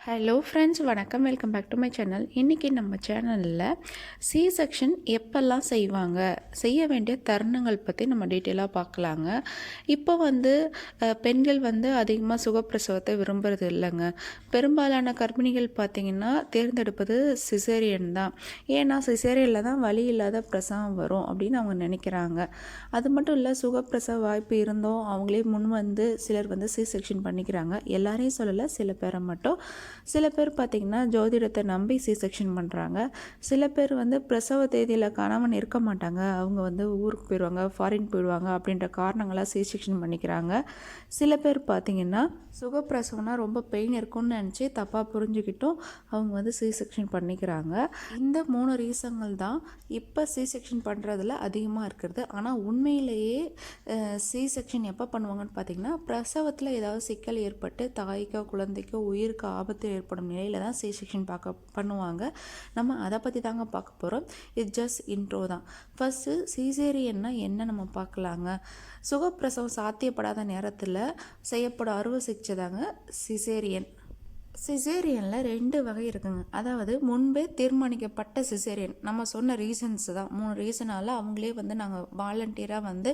Hello friends, வணக்கம். Welcome back to my channel. இன்றைக்கி நம்ம சேனலில் சி செக்ஷன் எப்பெல்லாம் செய்ய வேண்டிய தருணங்கள் பற்றி நம்ம டீட்டெயிலாக பார்க்கலாங்க. இப்போ பெண்கள் அதிகமாக சுகப்பிரசவத்தை விரும்புகிறது இல்லைங்க. பெரும்பாலான கர்ப்பிணிகள் பார்த்திங்கன்னா தேர்ந்தெடுப்பது சிசேரியன் தான். ஏன்னா சிசேரியனில் தான் வலி இல்லாத பிரசவம் வரும் அப்படின்னு அவங்க நினைக்கிறாங்க. அது மட்டும் இல்லை, சுகப்பிரசவ வாய்ப்பு இருந்தோம் அவங்களே சிலர் சி செக்ஷன் பண்ணிக்கிறாங்க. எல்லாரையும் சொல்லலை, சில பேரை மட்டும். சில பேர் பார்த்திங்கன்னா ஜோதிடத்தை நம்பி சி செக்ஷன் பண்ணுறாங்க. சில பேர் பிரசவ தேதியில் கணவன் இருக்க மாட்டாங்க, அவங்க ஊருக்கு போயிடுவாங்க, ஃபாரின் போயிடுவாங்க அப்படின்ற காரணங்களாக சி செக்ஷன் பண்ணிக்கிறாங்க. சில பேர் பார்த்திங்கன்னா சுகப்பிரசவம்னா ரொம்ப பெயின் இருக்கும்னு நினச்சி தப்பாக புரிஞ்சுக்கிட்டும் அவங்க சி செக்ஷன் பண்ணிக்கிறாங்க. இந்த 3 ரீசன்கள் தான் இப்போ சி செக்ஷன் பண்ணுறதுல அதிகமாக இருக்கிறது. ஆனால் உண்மையிலேயே சி செக்ஷன் எப்போ பண்ணுவாங்கன்னு பார்த்திங்கன்னா, பிரசவத்தில் ஏதாவது சிக்கல் ஏற்பட்டு தாய்க்கோ குழந்தைக்கோ உயிருக்கு ஆபத்து ஏற்படும் நிலையில் தான் சி செக்ஷன் பண்ணுவாங்க. நம்ம அதை பற்றி தாங்க பார்க்க போகிறோம். இது ஜஸ்ட் இன்ட்ரோ தான். ஃபஸ்ட்டு சிசேரியன்னா என்ன நம்ம பார்க்கலாங்க. சுகப்பிரசவம் சாத்தியப்படாத நேரத்தில் செய்யப்படும் அறுவை சிகிச்சை தாங்க சிசேரியன். சிசேரியனில் 2 வகை இருக்குங்க. அதாவது முன்பே தீர்மானிக்கப்பட்ட சிசேரியன், நம்ம சொன்ன ரீசன்ஸ் தான் 3 ரீசனால் அவங்களே நாங்கள் வாலண்டியராக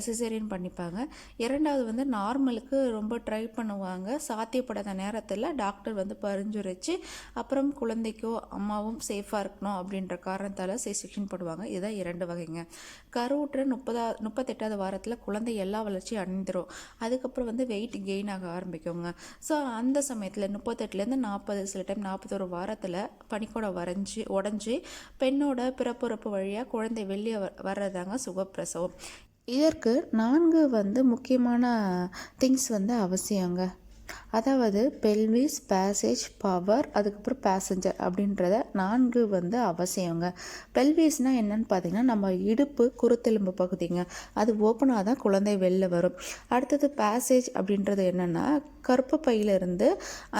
சிசேரியன் பண்ணிப்பாங்க. இரண்டாவது நார்மலுக்கு ரொம்ப ட்ரை பண்ணுவாங்க. சாத்தியப்படாத நேரத்தில் டாக்டர் பரிந்துரைச்சு அப்புறம் குழந்தைக்கோ அம்மாவும் சேஃபாக இருக்கணும் அப்படின்ற காரணத்தால் சி செக்ஷன் பண்ணுவாங்க. இதுதான் 2 வகைங்க. கருவுற்ற 38வது வாரத்தில் குழந்தை எல்லா வளர்ச்சியும் அடைந்துடும். அதுக்கப்புறம் வெயிட் கெயின் ஆக ஆரம்பிக்குங்க. ஸோ அந்த சமயத்தில் 38லேருந்து 40, சில டைம் 41 வாரத்தில் பனிக்கூட உடஞ்சி பெண்ணோட பிறப்புறுப்பு வழியாக குழந்தை வெளியே வர்றதாங்க சுகப்பிரசவம். இதற்கு 4 முக்கியமான திங்ஸ் அவசியங்க. அதாவது பெல்விஸ், பேசேஜ், பவர், அதுக்கப்புறம் பேசஞ்சர் அப்படின்றத 4 அவசியங்க. பெல்விஸ்னால் என்னன்னு பார்த்தீங்கன்னா நம்ம இடுப்பு குருத்தெலும்பு பகுதிங்க. அது ஓப்பனாக தான் குழந்தை வெளில வரும். அடுத்தது பேசேஜ் அப்படின்றது என்னென்னா கருப்பு பையிலிருந்து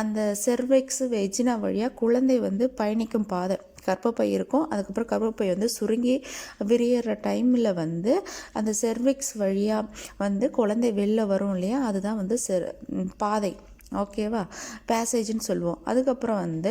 அந்த செர்வெக்ஸ் வெஜினா வழியாக குழந்தை பயணிக்கும் பாதை. கர்ப்பப்பை இருக்கும், அதுக்கப்புறம் கர்ப்பப்பை சுருங்கி விரியற டைமில் அந்த செர்விக்ஸ் வழியாக குழந்தை வெளில வரும் இல்லையா, அதுதான் பாதை. ஓகேவா, பேசேஜ்னு சொல்லுவோம். அதுக்கப்புறம்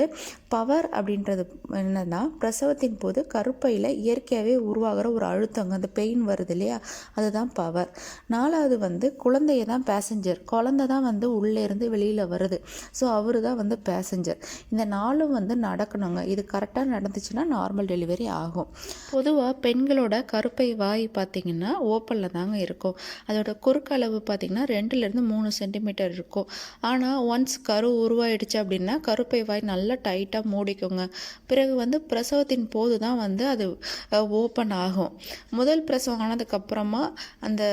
பவர் அப்படின்றது என்னன்னா பிரசவத்தின் போது கருப்பையில் இயற்கையாகவே உருவாகிற ஒரு அழுத்தங்க, அந்த பெயின் வருது இல்லையா, அதுதான் பவர். 4வது குழந்தைய தான் பேசஞ்சர். குழந்தை தான் உள்ளே இருந்து வெளியில் வருது. ஸோ அவர் தான் பேசஞ்சர். இந்த 4ம் நடக்கணுங்க. இது கரெக்டாக நடந்துச்சுன்னா நார்மல் டெலிவரி ஆகும். பொதுவாக பெண்களோட கருப்பை வாய் பார்த்திங்கன்னா ஓப்பனில் தாங்க இருக்கும். அதோட குறுக்களவு பார்த்திங்கன்னா 2லேருந்து 3 சென்டிமீட்டர் இருக்கும். ஆனால் ஒன்ஸ் கரு உருவாயிடுச்சு அப்படின்னா கருப்பை வாய் நல்லா டைட்டாக மூடிக்குங்க. பிறகு பிரசவத்தின் போது தான் அது ஓப்பன் ஆகும். முதல் பிரசவம் ஆனதுக்கப்புறமா அந்த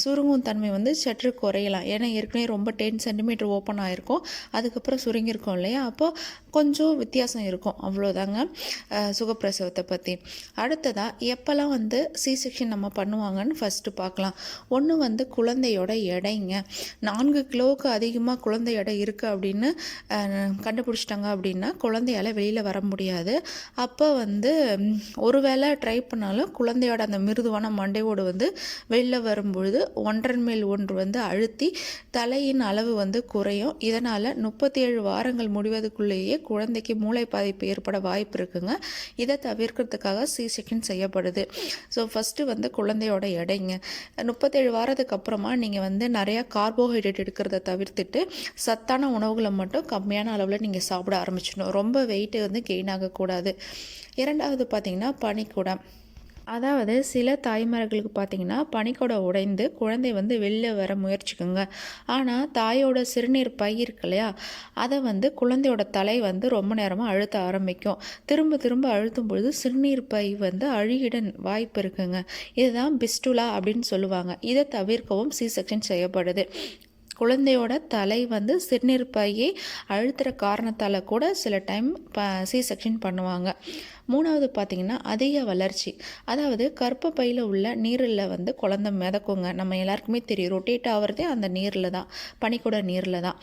சுருங்கும் தன்மை சற்று குறையலாம். ஏன்னா ஏற்கனவே ரொம்ப 10 சென்டிமீட்டர் ஓப்பன் ஆகிருக்கும், அதுக்கப்புறம் சுருங்கியிருக்கும் இல்லையா, அப்போது கொஞ்சம் வித்தியாசம் இருக்கும். அவ்வளோதாங்க சுகப்பிரசவத்தை பற்றி. அடுத்ததாக எப்போல்லாம் சி செக்ஷன் நம்ம பண்ணுவாங்கன்னு ஃபஸ்ட்டு பார்க்கலாம். ஒன்று குழந்தையோட எடைங்க. 4 கிலோவுக்கு அதிகமாக குழந்தை எடை இருக்குது அப்படின்னு கண்டுபிடிச்சிட்டாங்க அப்படின்னா குழந்தையால் வெளியில் வர முடியாது. அப்போ ஒருவேளை ட்ரை பண்ணாலும் குழந்தையோட அந்த மிருதுவான மண்டையோடு வெளியில் வரும்பொழுது 1 மேல் 1 அழுத்தி தலையின் அளவு குறையும். இதனால் 37 வாரங்கள் முடிவதுக்குள்ளேயே குழந்தைக்கு மூளை பாதிப்பு ஏற்பட வாய்ப்பு இருக்குங்க. இதை தவிர்க்கிறதுக்காக சி செக்ஷன் செய்யப்படுது. ஸோ ஃபஸ்ட்டு குழந்தையோட எடைங்க. 37 வாரத்துக்கு அப்புறமா நீங்கள் நிறையா கார்போஹைட்ரேட் எடுக்கிறத தவிர்த்துட்டு சத்தான உணவுகளை மட்டும் கம்மியான அளவில் நீங்கள் சாப்பிட ஆரம்பிச்சிடணும். ரொம்ப வெயிட்டு கெயின் ஆகக்கூடாது. 2வது பார்த்திங்கன்னா பனிக்கூடம். அதாவது சில தாய்மார்களுக்கு பார்த்திங்கன்னா பனிக்கூட உடைந்து குழந்தை வெளில வர முயற்சிக்குங்க. ஆனால் தாயோட சிறுநீர் பை இருக்கு இல்லையா, அதை குழந்தையோட தலை ரொம்ப நேரமாக அழுத்த ஆரம்பிக்கும். திரும்ப திரும்ப அழுத்தும் பொழுது சிறுநீர் பை அழுகிட வாய்ப்பு இருக்குங்க. இதுதான் பிஸ்டுலா அப்படின்னு சொல்லுவாங்க. இதை தவிர்க்கவும் சி செக்ஷன் செய்யப்படுது. குழந்தையோட தலை சிறுநீர் பையை அழுத்துகிற காரணத்தால் கூட சில டைம் சி செக்ஷன் பண்ணுவாங்க. 3வது பார்த்திங்கன்னா அதிக வளர்ச்சி. அதாவது கர்ப்பப்பையில் உள்ள நீரில் வந்து குழந்தை மிதக்குங்க. நம்ம எல்லாருக்குமே தெரியும், ரொட்டேட் ஆகிறதே அந்த நீரில் தான், பனிக்கூட நீரில் தான்.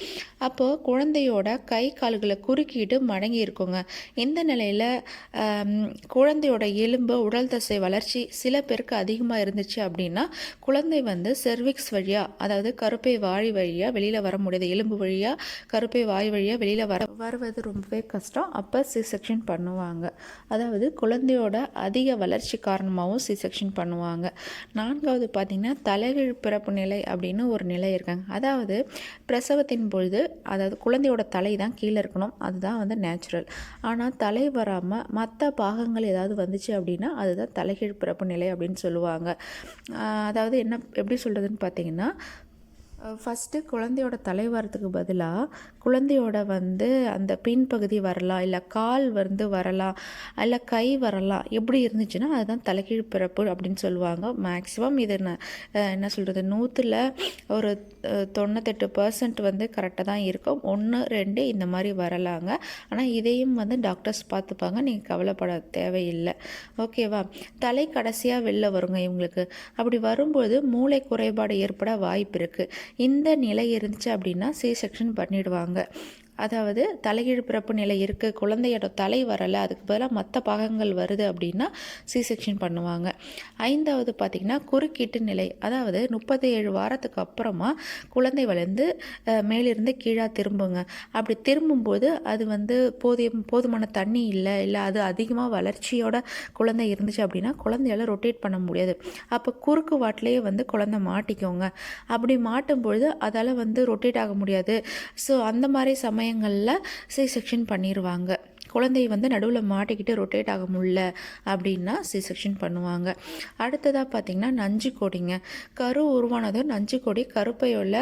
அப்போது குழந்தையோட கை கால்களை குறுக்கிட்டு மடங்கி இருக்குங்க. இந்த நிலையில் குழந்தையோட எலும்பு உடல் தசை வளர்ச்சி சில பேருக்கு அதிகமாக இருந்துச்சு அப்படின்னா குழந்தை வந்து செர்விக்ஸ் வழியாக, அதாவது கருப்பை வாய் வழியாக வெளியில் வர முடியாது. எலும்பு வழியாக கருப்பை வாய் வழியாக வெளியில் வருவது ரொம்பவே கஷ்டம். அப்போ சி-செக்ஷன் பண்ணுவாங்க. அதாவது குழந்தையோட அதிக வளர்ச்சி காரணமாகவும் சி-செக்ஷன் பண்ணுவாங்க. 4வது பார்த்திங்கன்னா தலைகீழ் பிறப்பு நிலை அப்படின்னு ஒரு நிலை இருக்காங்க. அதாவது பிரசவத்தின் பொழுது, அதாவது குழந்தையோட தலை தான் கீழே இருக்கணும், அதுதான் வந்து நேச்சுரல். ஆனால் தலை வராமல் மற்ற பாகங்கள் ஏதாவது வந்துச்சு அப்படின்னா அதுதான் தலைகீழ் பிறப்பு நிலை அப்படின்னு சொல்லுவாங்க. அதாவது எப்படி சொல்கிறதுன்னு பார்த்தீங்கன்னா, ஃபஸ்ட்டு குழந்தையோட தலை வரத்துக்கு பதிலாக குழந்தையோட வந்து அந்த பின்பகுதி வரலாம், இல்லை கால் வந்து வரலாம், இல்லை கை வரலாம். எப்படி இருந்துச்சுன்னா அதுதான் தலைகீழ் பிறப்பு அப்படின்னு சொல்லுவாங்க. மேக்ஸிமம் இது என்ன சொல்கிறது, 100ல் ஒரு 98% வந்து கரெக்டாக தான் இருக்கும். 1, 2 இந்த மாதிரி வரலாங்க. ஆனால் இதையும் வந்து டாக்டர்ஸ் பார்த்துப்பாங்க, நீங்கள் கவலைப்பட தேவையில்லை. ஓகேவா? தலை கடைசியாக வெளில வருங்க இவங்களுக்கு. அப்படி வரும்போது மூளை குறைபாடு ஏற்பட வாய்ப்பு இருக்குது. இந்த நிலை இருந்துச்சு அப்படின்னா சி-செக்ஷன் பண்ணிடுவாங்க. அதாவது தலைகீழ் பிறப்பு நிலை இருக்குது, குழந்தையோட தலை வரலை, அதுக்கு பதிலாக மற்ற பாகங்கள் வருது அப்படின்னா சி-செக்ஷன் பண்ணுவாங்க. 5வது பார்த்திங்கன்னா குறுக்கீட்டு நிலை. அதாவது 37 வாரத்துக்கு அப்புறமா குழந்தை வளர்ந்து மேலிருந்து கீழாக திரும்புங்க. அப்படி திரும்பும்போது அது வந்து போதுமான தண்ணி இல்லை அது அதிகமாக வளர்ச்சியோட குழந்தை இருந்துச்சு அப்படின்னா குழந்தையால் ரொட்டேட் பண்ண முடியாது. அப்போ குறுக்கு வாட்டிலேயே வந்து குழந்தை மாட்டிக்கோங்க. அப்படி மாட்டும்பொழுது அதால் வந்து ரொட்டேட் ஆக முடியாது. ஸோ அந்த மாதிரி சமயங்களில் சி-செக்ஷன் பண்ணிடுவாங்க. குழந்தை வந்து நடுவில் மாட்டிக்கிட்டு ரொட்டேட் ஆக முடியல அப்படின்னா சி-செக்ஷன் பண்ணுவாங்க. அடுத்ததாக பார்த்திங்கன்னா நஞ்சு கொடிங்க. கரு உருவானதும் நஞ்சு கொடி கருப்பையுள்ள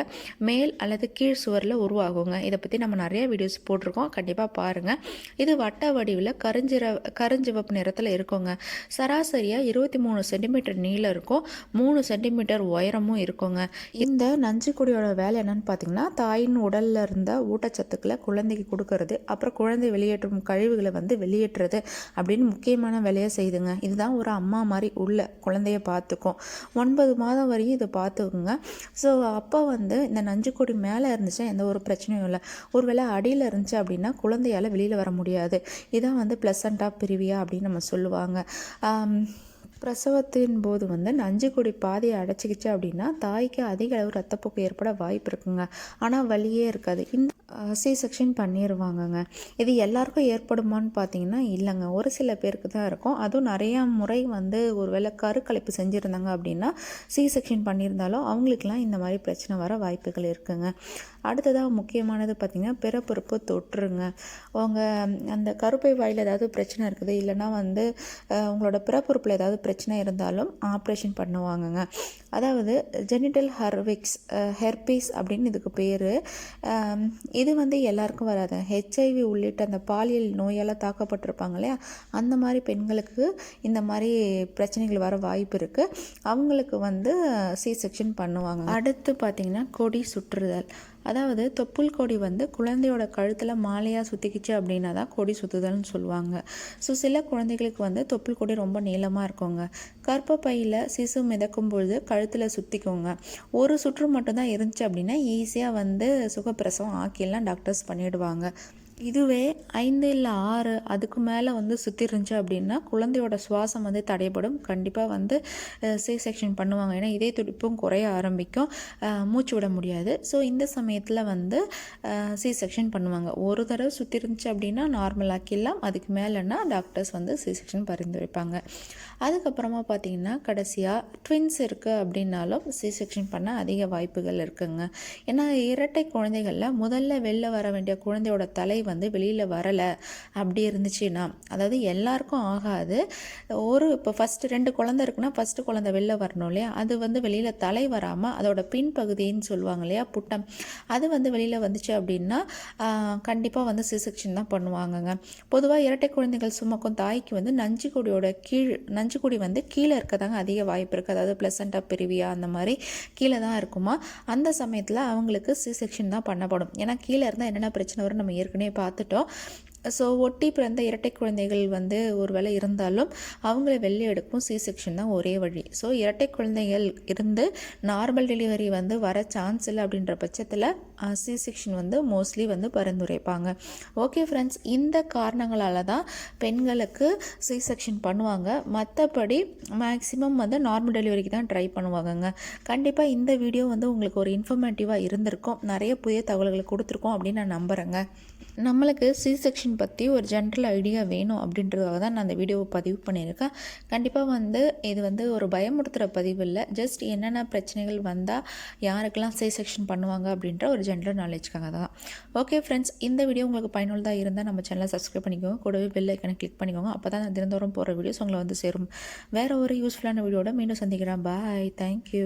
மேல் அல்லது கீழ் சுவரில் உருவாகுங்க. இதை பற்றி நம்ம நிறைய வீடியோஸ் போட்டிருக்கோம், கண்டிப்பாக பாருங்கள். இது வட்ட வடிவில் கருஞ்சிவப்பு நிறத்தில் இருக்குங்க. சராசரியாக 23 சென்டிமீட்டர் நீளம் இருக்கும், 3 சென்டிமீட்டர் உயரமும் இருக்குங்க. இந்த நஞ்சு கொடியோட வேலை என்னன்னு பார்த்திங்கன்னா, தாயின் உடலில் இருந்த ஊட்டச்சத்துக்களை குழந்தைக்கு கொடுக்கறது, அப்புறம் குழந்தை வெளியேற்றும் கழிவுகளை வந்து வெளியேற்றுறது அப்படின்னு முக்கியமான வேலையை செய்துங்க. இதுதான் ஒரு அம்மா மாதிரி உள்ள குழந்தைய பார்த்துக்கும். 9 மாதம் வரையும் இதை பார்த்துக்குங்க. ஸோ அப்போ வந்து இந்த நஞ்சுக்கொடி மேலே இருந்துச்சு எந்த ஒரு பிரச்சனையும் இல்லை. ஒருவேளை அடியில் இருந்துச்சு அப்படின்னா குழந்தையால் வெளியில் வர முடியாது. இதான் வந்து பிளசண்டா பிரிவியா அப்படின்னு நம்ம சொல்லுவாங்க. பிரசவத்தின் போது வந்து நஞ்சுக்கொடி பாதியை அடைச்சிக்கிச்சு அப்படின்னா தாய்க்கு அதிக அளவு ரத்தப்போக்கு ஏற்பட வாய்ப்பு இருக்குங்க. ஆனால் வலியே இருக்காது. இந்த சி-செக்ஷன் பண்ணிடுவாங்கங்க. இது எல்லாருக்கும் ஏற்படுமான்னு பார்த்தீங்கன்னா இல்லைங்க, ஒரு சில பேருக்கு தான் இருக்கும். அதுவும் நிறையா முறை வந்து ஒருவேளை கருக்கலைப்பு செஞ்சுருந்தாங்க அப்படின்னா சி-செக்ஷன் பண்ணியிருந்தாலும் அவங்களுக்கெல்லாம் இந்த மாதிரி பிரச்சனை வர வாய்ப்புகள் இருக்குங்க. அடுத்ததாக முக்கியமானது பார்த்திங்கன்னா பிறப்புறுப்பு தொற்றுங்க. அவங்க அந்த கருப்பை வாயில் ஏதாவது பிரச்சனை இருக்குது, இல்லைனா வந்து உங்களோட பிறப்புறுப்பில் ஏதாவது பிரச்சனை இருந்தாலும் ஆப்ரேஷன் பண்ணுவாங்கங்க. அதாவது ஜெனிட்டல் ஹெர்பிஸ் அப்படின்னு இதுக்கு பேர். இது வந்து எல்லாருக்கும் வராது. ஹெச்ஐவி உள்ளிட்ட அந்த பாலியல் நோயால் தாக்கப்பட்டிருப்பாங்க இல்லையா, அந்த மாதிரி பெண்களுக்கு இந்த மாதிரி பிரச்சனைகள் வர வாய்ப்பு இருக்குது. அவங்களுக்கு வந்து சி-செக்ஷன் பண்ணுவாங்க. அடுத்து பார்த்திங்கன்னா கொடி சுற்றுதல். அதாவது தொப்புள் கொடி வந்து குழந்தையோட கழுத்தில் மாலையாக சுற்றிக்கிச்சு அப்படின்னா தான் கொடி சுற்றுதல்னு சொல்லுவாங்க. ஸோ சில குழந்தைகளுக்கு வந்து தொப்புள் கொடி ரொம்ப நீளமாக இருக்குங்க. கர்ப்பப்பையில் சிசு மிதக்கும் பொழுது கழுத்தில் சுற்றிக்கோங்க. ஒரு சுற்று மட்டும்தான் இருந்துச்சு அப்படின்னா ஈஸியாக வந்து சுகப்பிரசவம் ஆக்கிலாம் டாக்டர்ஸ் பண்ணிடுவாங்க. இதுவே 5 இல்லை 6 அதுக்கு மேலே வந்து சுற்றி இருந்துச்சு அப்படின்னா குழந்தையோட சுவாசம் வந்து தடைப்படும். கண்டிப்பாக வந்து சி-செக்ஷன் பண்ணுவாங்க. ஏன்னா இதய துடிப்பும் குறைய ஆரம்பிக்கும், மூச்சு விட முடியாது. ஸோ இந்த சமயத்தில் வந்து சி-செக்ஷன் பண்ணுவாங்க. ஒரு தடவை சுற்றி இருந்துச்சு அப்படின்னா நார்மல் ஆக்கிடலாம், அதுக்கு மேலேன்னா டாக்டர்ஸ் வந்து சி-செக்ஷன் பரிந்துரைப்பாங்க. அதுக்கப்புறமா பார்த்திங்கன்னா கடைசியாக ட்வின்ஸ் இருக்குது அப்படின்னாலும் சி-செக்ஷன் பண்ண அதிக வாய்ப்புகள் இருக்குங்க. ஏன்னா இரட்டை குழந்தைகளில் முதல்ல வெளில வர வேண்டிய குழந்தையோட தலை வந்து வெளியில் வரலை அப்படி இருந்துச்சுன்னா, அதாவது எல்லாருக்கும் ஆகாது. இப்போ ஃபஸ்ட்டு 2 குழந்தை இருக்குன்னா ஃபஸ்ட்டு குழந்தை வெளில வரணும் இல்லையா, அது வந்து வெளியில் தலை வராமல் அதோட பின்பகுதின்னு சொல்லுவாங்க இல்லையா, புட்டம், அது வந்து வெளியில் வந்துச்சு அப்படின்னா கண்டிப்பாக வந்து சி-செக்ஷன் தான் பண்ணுவாங்கங்க. பொதுவாக இரட்டை குழந்தைகள் சுமக்கும் தாய்க்கு வந்து நஞ்சுக்குடி வந்து கீழே இருக்கதாங்க அதிக வாய்ப்பு இருக்குது. அதாவது பிளசண்டா பிரிவியா அந்த மாதிரி கீழே தான் இருக்குமா. அந்த சமயத்தில் அவங்களுக்கு சி-செக்ஷன் தான் பண்ணப்படும். ஏன்னா கீழே இருந்தால் என்னென்ன பிரச்சனை வரும் நம்ம ஏற்கனவே பார்த்துட்டோம். ஸோ ஒட்டி பிறந்த இரட்டை குழந்தைகள் வந்து ஒரு வேளை இருந்தாலும் அவங்கள வெளியே எடுக்கும் சி செக்ஷன் தான் ஒரே வழி. ஸோ இரட்டை குழந்தைகள் இருந்து நார்மல் டெலிவரி வந்து வர சான்ஸ் இல்லை அப்படின்ற பட்சத்தில் சி செக்ஷன் வந்து மோஸ்ட்லி வந்து பரிந்துரைப்பாங்க. ஓகே ஃப்ரெண்ட்ஸ், இந்த காரணங்களால் தான் பெண்களுக்கு சி செக்ஷன் பண்ணுவாங்க. மற்றபடி மேக்ஸிமம் வந்து நார்மல் டெலிவரிக்கு தான் ட்ரை பண்ணுவாங்கங்க. கண்டிப்பாக இந்த வீடியோ வந்து உங்களுக்கு ஒரு இன்ஃபர்மேட்டிவாக இருந்திருக்கும், நிறைய புதிய தகவல்களை கொடுத்துருக்கோம் அப்படின்னு நான் நம்புகிறேங்க. நம்மளுக்கு சி செக்ஷன் பற்றி ஒரு ஜென்ரல் ஐடியா வேணும் அப்படின்றதாக தான் நான் அந்த வீடியோவை பதிவு பண்ணியிருக்கேன். கண்டிப்பாக வந்து இது வந்து ஒரு பயமுறுத்துகிற பதிவு இல்லை, ஜஸ்ட் என்னென்ன பிரச்சனைகள் வந்தால் யாருக்கெல்லாம் சி செக்ஷன் பண்ணுவாங்க அப்படின்ற ஒரு ஜென்ரல் நாலேஜ்க்காக தான். ஓகே ஃப்ரெண்ட்ஸ், இந்த வீடியோ உங்களுக்கு பயனுள்ளதாக இருந்தால் நம்ம சேனலை சப்ஸ்கிரைப் பண்ணிக்கோங்க, கூடவே பெல் ஐக்கனை கிளிக் பண்ணிக்கோங்க. அப்போ தான் நான் தினந்தோறும் போகிற வீடியோஸ் உங்களை வந்து சேரும். வேறு ஒரு யூஸ்ஃபுல்லான வீடியோட மீண்டும் சந்திக்கிறேன். பாய், தேங்க்யூ.